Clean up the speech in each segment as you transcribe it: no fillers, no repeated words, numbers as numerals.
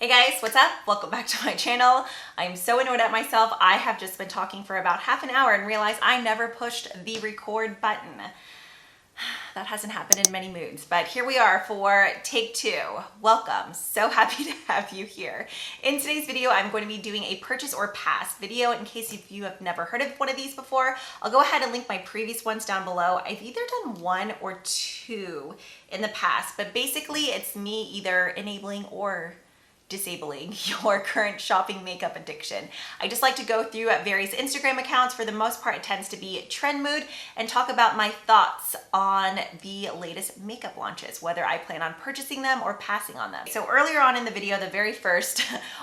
Hey guys, what's up? Welcome back to my channel. I'm so annoyed at myself. I have just been talking for about half an hour and realized I never pushed the record button. That hasn't happened in many moons, but here we are for take two. Welcome. So happy to have you here. In today's video, I'm going to be doing a purchase or pass video. In case if you have never heard of one of these before, I'll go ahead and link my previous ones down below. I've either done one or two in the past, but basically it's me either enabling or disabling your current shopping makeup addiction. I just like to go through various Instagram accounts. For the most part, it tends to be trend mood and talk about my thoughts on the latest makeup launches, whether I plan on purchasing them or passing on them. So earlier on in the video, the very first,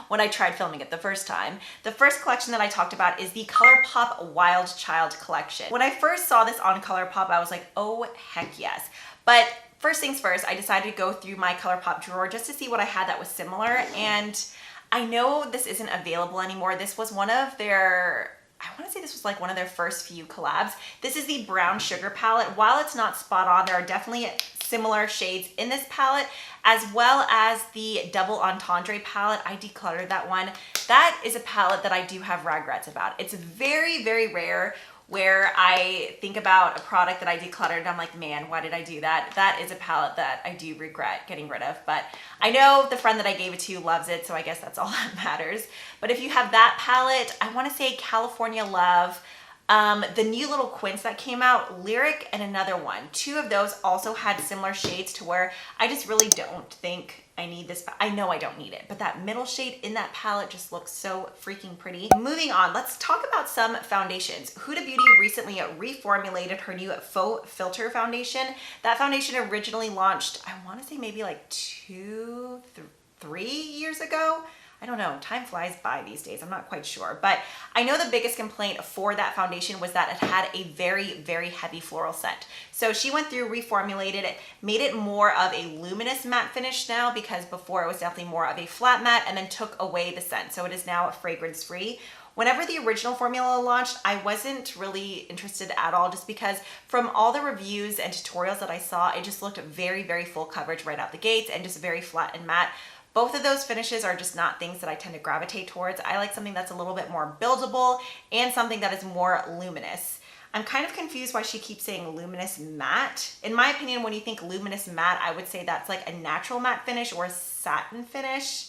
when I tried filming it the first time, the first collection that I talked about is the Colourpop Wild Child collection. When I first saw this on Colourpop, I was like, oh heck yes. But first things first, I decided to go through my Colourpop drawer just to see what I had that was similar. And I know this isn't available anymore. This was one of their, I want to say this was like one of their first few collabs. This is the Brown Sugar palette. While it's not spot on, there are definitely similar shades in this palette, as well as the Double Entendre palette. I decluttered that one. That is a palette that I do have regrets about. It's very, very rare where I think about a product that I decluttered and I'm like, man, why did I do that? That is a palette that I do regret getting rid of, but I know the friend that I gave it to loves it, so I guess that's all that matters. But if you have that palette, I wanna say California Love, the new little quints that came out, Lyric and another one. Two of those also had similar shades to where I just really don't think I need this. I know I don't need it, but that middle shade in that palette just looks so freaking pretty. Moving on, let's talk about some foundations. Huda Beauty recently reformulated her new Faux Filter foundation. That foundation originally launched, I wanna say maybe like 3 years ago. I don't know, time flies by these days, I'm not quite sure. But I know the biggest complaint for that foundation was that it had a very, very heavy floral scent. So she went through, reformulated it, made it more of a luminous matte finish now, because before it was definitely more of a flat matte, and then took away the scent. So it is now fragrance free. Whenever the original formula launched, I wasn't really interested at all, just because from all the reviews and tutorials that I saw, it just looked very, very full coverage right out the gates and just very flat and matte. Both of those finishes are just not things that I tend to gravitate towards. I like something that's a little bit more buildable and something that is more luminous. I'm kind of confused why she keeps saying luminous matte. In my opinion, when you think luminous matte, I would say that's like a natural matte finish or a satin finish.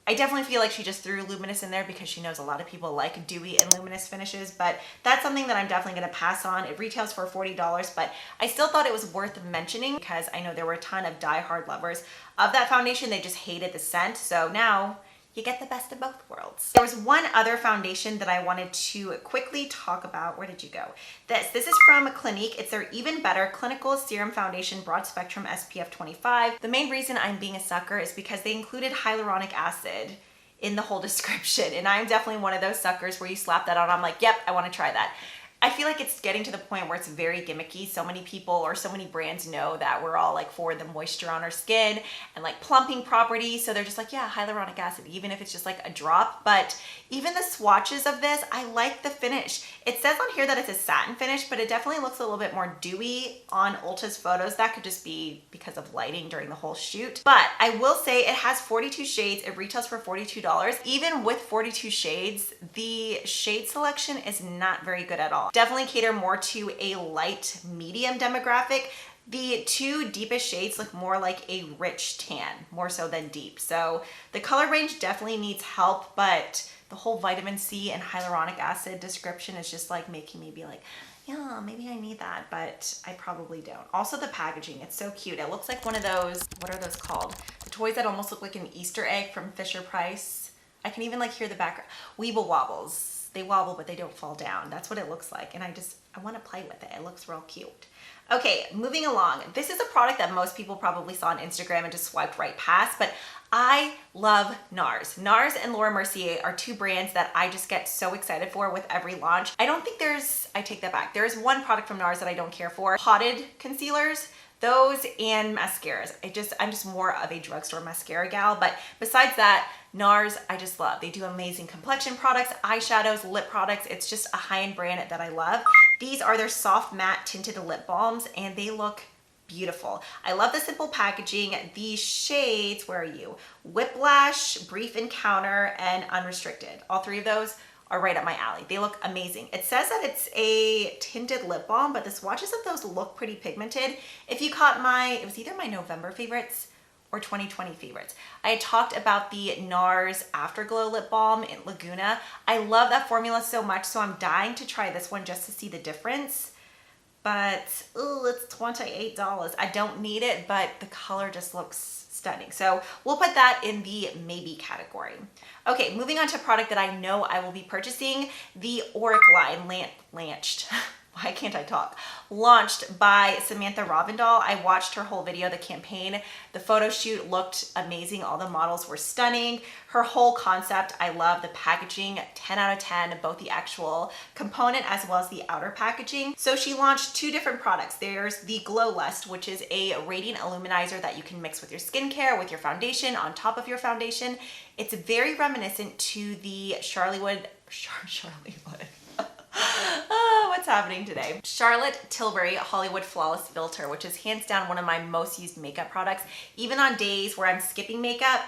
I definitely feel like she just threw luminous in there because she knows a lot of people like dewy and luminous finishes, but that's something that I'm definitely gonna pass on. It retails for $40, but I still thought it was worth mentioning because I know there were a ton of diehard lovers of that foundation. They just hated the scent. So now you get the best of both worlds. There was one other foundation that I wanted to quickly talk about. Where did you go? This is from Clinique. It's their Even Better Clinical Serum Foundation Broad Spectrum SPF 25. The main reason I'm being a sucker is because they included hyaluronic acid in the whole description. And I'm definitely one of those suckers where you slap that on, I'm like, yep, I wanna try that. I feel like it's getting to the point where it's very gimmicky. So many people or so many brands know that we're all like for the moisture on our skin and like plumping properties. So they're just like, yeah, hyaluronic acid, even if it's just like a drop. But even the swatches of this, I like the finish. It says on here that it's a satin finish, but it definitely looks a little bit more dewy on Ulta's photos. That could just be because of lighting during the whole shoot. But I will say it has 42 shades. It retails for $42. Even with 42 shades, the shade selection is not very good at all. Definitely cater more to a light medium demographic. The two deepest shades look more like a rich tan, more so than deep. So the color range definitely needs help, but the whole vitamin C and hyaluronic acid description is just like making me be like, yeah, maybe I need that, but I probably don't. Also the packaging, it's so cute. It looks like one of those, what are those called? The toys that almost look like an Easter egg from Fisher-Price. I can even like hear the background. Weeble Wobbles. They wobble, but they don't fall down. That's what it looks like. And I want to play with it. It looks real cute. Okay, moving along. This is a product that most people probably saw on Instagram and just swiped right past, but I love NARS. NARS and Laura Mercier are two brands that I just get so excited for with every launch. I don't think I take that back. There is one product from NARS that I don't care for. Potted concealers. Those and mascaras. I'm just more of a drugstore mascara gal, but besides that, NARS, I just love. They do amazing complexion products, eyeshadows, lip products. It's just a high-end brand that I love. These are their soft matte tinted lip balms and they look beautiful. I love the simple packaging. These shades, where are you? Whiplash, Brief Encounter, and Unrestricted. All three of those are right up my alley. They look amazing. It says that it's a tinted lip balm, but the swatches of those look pretty pigmented. If you caught it was either my November favorites or 2020 favorites. I had talked about the NARS Afterglow Lip Balm in Laguna. I love that formula so much, so I'm dying to try this one just to see the difference. But, ooh, it's $28. I don't need it, but the color just looks stunning. So we'll put that in the maybe category. Okay, moving on to a product that I know I will be purchasing, the Auric line, why can't I talk? Launched by Samantha Ravindal. I watched her whole video, the campaign. The photo shoot looked amazing. All the models were stunning. Her whole concept, I love the packaging, 10 out of 10, both the actual component as well as the outer packaging. So she launched two different products. There's the Glow Lust, which is a radiant illuminizer that you can mix with your skincare, with your foundation, on top of your foundation. It's very reminiscent to the Charlottewood. Oh, what's happening today? Charlotte Tilbury Hollywood Flawless Filter, which is hands down one of my most used makeup products. Even on days where I'm skipping makeup,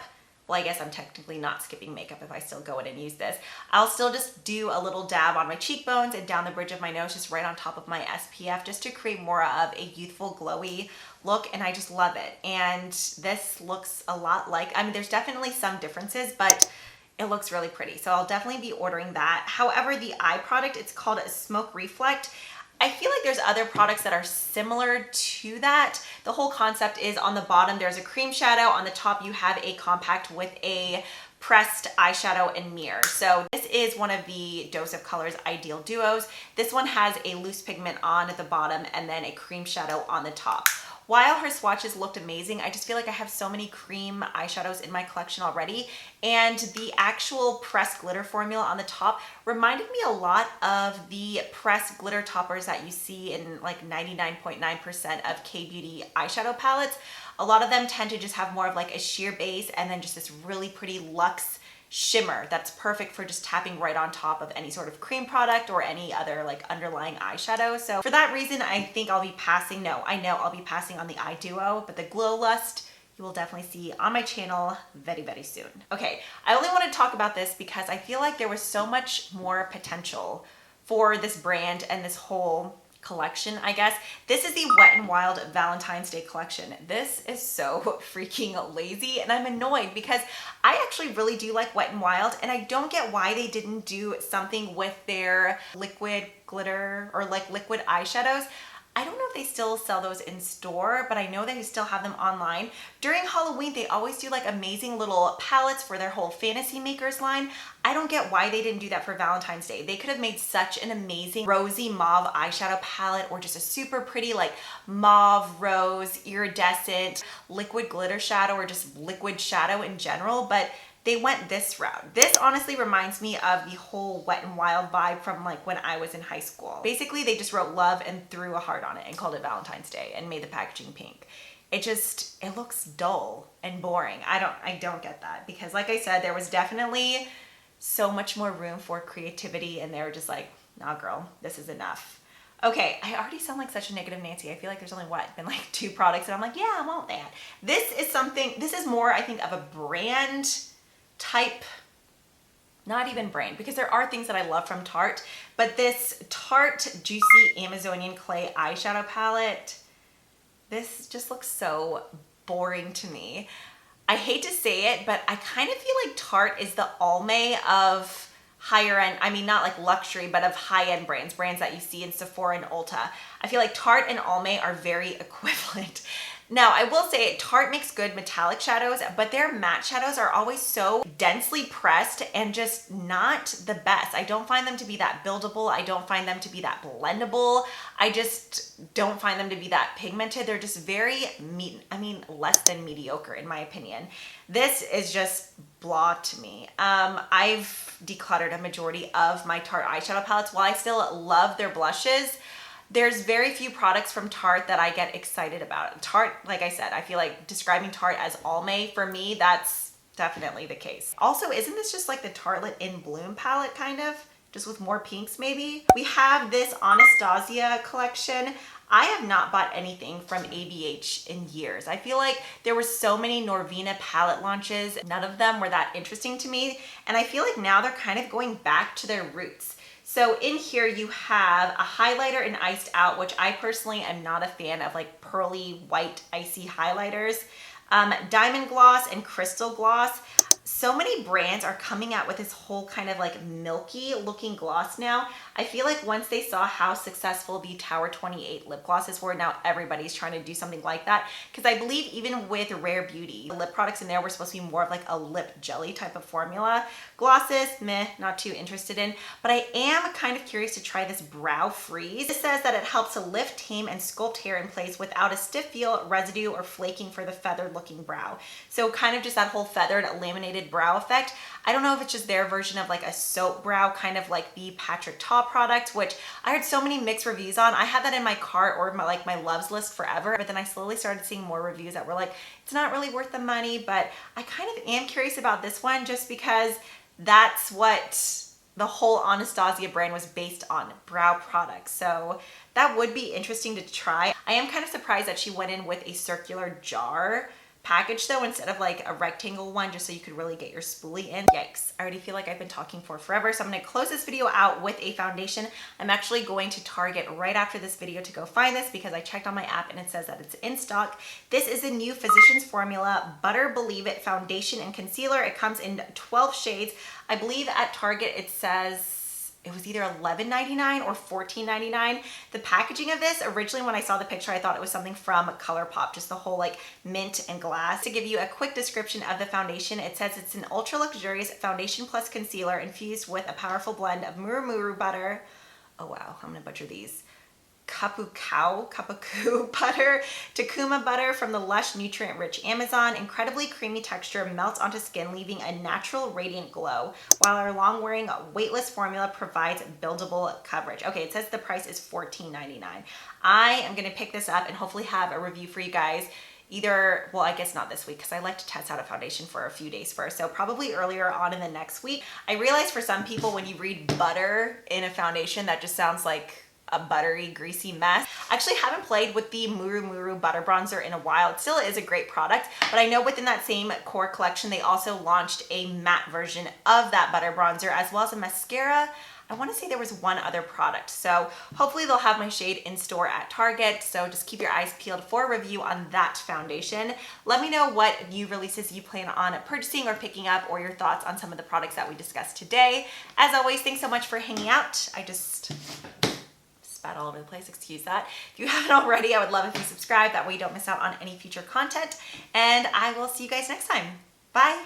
well, I guess I'm technically not skipping makeup if I still go in and use this. I'll still just do a little dab on my cheekbones and down the bridge of my nose, just right on top of my SPF, just to create more of a youthful, glowy look, and I just love it. And this looks a lot like, I mean, there's definitely some differences, but it looks really pretty. So I'll definitely be ordering that. However, the eye product, it's called a Smoke Reflect. I feel like there's other products that are similar to that. The whole concept is on the bottom, there's a cream shadow. On the top, you have a compact with a pressed eyeshadow and mirror. So this is one of the Dose of Colors Ideal Duos. This one has a loose pigment on the bottom and then a cream shadow on the top. While her swatches looked amazing, I just feel like I have so many cream eyeshadows in my collection already, and the actual pressed glitter formula on the top reminded me a lot of the pressed glitter toppers that you see in like 99.9% of K-beauty eyeshadow palettes. A lot of them tend to just have more of like a sheer base and then just this really pretty luxe shimmer that's perfect for just tapping right on top of any sort of cream product or any other like underlying eyeshadow. So for that reason, I think I'll be passing, no, I know I'll be passing on the eye duo, but the Glow Lust you will definitely see on my channel very, very soon. Okay, I only want to talk about this because I feel like there was so much more potential for this brand and this whole collection, I guess. This is the Wet n Wild Valentine's Day collection. This is so freaking lazy, and I'm annoyed because I actually really do like Wet n Wild, and I don't get why they didn't do something with their liquid glitter or like liquid eyeshadows. I don't know if they still sell those in store, but I know they still have them online. During Halloween, they always do like amazing little palettes for their whole Fantasy Makers line. I don't get why they didn't do that for Valentine's Day. They could have made such an amazing rosy mauve eyeshadow palette, or just a super pretty like mauve, rose, iridescent, liquid glitter shadow, or just liquid shadow in general, but they went this route. This honestly reminds me of the whole Wet n Wild vibe from like when I was in high school. Basically, they just wrote love and threw a heart on it and called it Valentine's Day and made the packaging pink. It looks dull and boring. I don't get that, because like I said, there was definitely so much more room for creativity, and they were just like, nah girl, this is enough. Okay, I already sound like such a negative Nancy. I feel like there's only been like 2 products and I'm like, yeah, I want that. This is more, I think, of a brand type, not even brand, because there are things that I love from Tarte, but this Tarte Juicy Amazonian Clay eyeshadow palette, this just looks so boring to me. I hate to say it, but I kind of feel like Tarte is the Almay of higher end, I mean, not like luxury, but of high-end brands that you see in Sephora and Ulta. I feel like Tarte and Almay are very equivalent. Now, I will say Tarte makes good metallic shadows, but their matte shadows are always so densely pressed and just not the best. I don't find them to be that buildable. I don't find them to be that blendable. I just don't find them to be that pigmented. They're just very, less than mediocre in my opinion. This is just blah to me. I've decluttered a majority of my Tarte eyeshadow palettes. While I still love their blushes, there's very few products from Tarte that I get excited about. Tarte, like I said, I feel like describing Tarte as Almay, for me, that's definitely the case. Also, isn't this just like the Tartelette in Bloom palette, kind of? Just with more pinks, maybe? We have this Anastasia collection. I have not bought anything from ABH in years. I feel like there were so many Norvina palette launches. None of them were that interesting to me. And I feel like now they're kind of going back to their roots. So in here you have a highlighter in Iced Out, which I personally am not a fan of, like pearly white icy highlighters. Diamond Gloss and Crystal Gloss. So many brands are coming out with this whole kind of like milky looking gloss now. I feel like once they saw how successful the Tower 28 lip glosses were, now everybody's trying to do something like that. Because I believe even with Rare Beauty, the lip products in there were supposed to be more of like a lip jelly type of formula. Glosses, meh, not too interested in. But I am kind of curious to try this Brow Freeze. It says that it helps to lift, tame, and sculpt hair in place without a stiff feel, residue, or flaking for the feathered looking brow. So kind of just that whole feathered laminated brow effect. I don't know if it's just their version of like a soap brow, kind of like the Patrick Ta product, which I heard so many mixed reviews on. I had that in my cart or my loves list forever, but then I slowly started seeing more reviews that were like, it's not really worth the money, but I kind of am curious about this one just because that's what the whole Anastasia brand was based on, brow products. So that would be interesting to try. I am kind of surprised that she went in with a circular jar package though, instead of like a rectangle one, just so you could really get your spoolie in. Yikes, I already feel like I've been talking for forever, so I'm gonna close this video out with a foundation. I'm actually going to Target right after this video to go find this because I checked on my app and it says that it's in stock. This is the new Physicians Formula Butter Believe It Foundation and Concealer. It comes in 12 shades. I believe at Target it says it was either $11.99 or $14.99. The packaging of this, originally when I saw the picture, I thought it was something from Colourpop, just the whole like mint and glass. To give you a quick description of the foundation, it says it's an ultra luxurious foundation plus concealer infused with a powerful blend of muru butter. Oh wow, I'm gonna butcher these. Kapuku butter, Takuma butter from the lush, nutrient-rich Amazon. Incredibly creamy texture melts onto skin, leaving a natural, radiant glow, while our long-wearing, weightless formula provides buildable coverage. Okay, it says the price is $14.99. I am gonna pick this up and hopefully have a review for you guys either, well, I guess not this week because I like to test out a foundation for a few days first. So probably earlier on in the next week. I realize for some people when you read butter in a foundation, that just sounds like a buttery, greasy mess. I actually haven't played with the Muru Butter Bronzer in a while. It still is a great product, but I know within that same core collection, they also launched a matte version of that butter bronzer as well as a mascara. I want to say there was one other product. So hopefully they'll have my shade in store at Target. So just keep your eyes peeled for a review on that foundation. Let me know what new releases you plan on purchasing or picking up, or your thoughts on some of the products that we discussed today. As always, thanks so much for hanging out. I just spat all over the place, excuse that. If you haven't already, I would love if you subscribe. That way you don't miss out on any future content. And I will see you guys next time. Bye.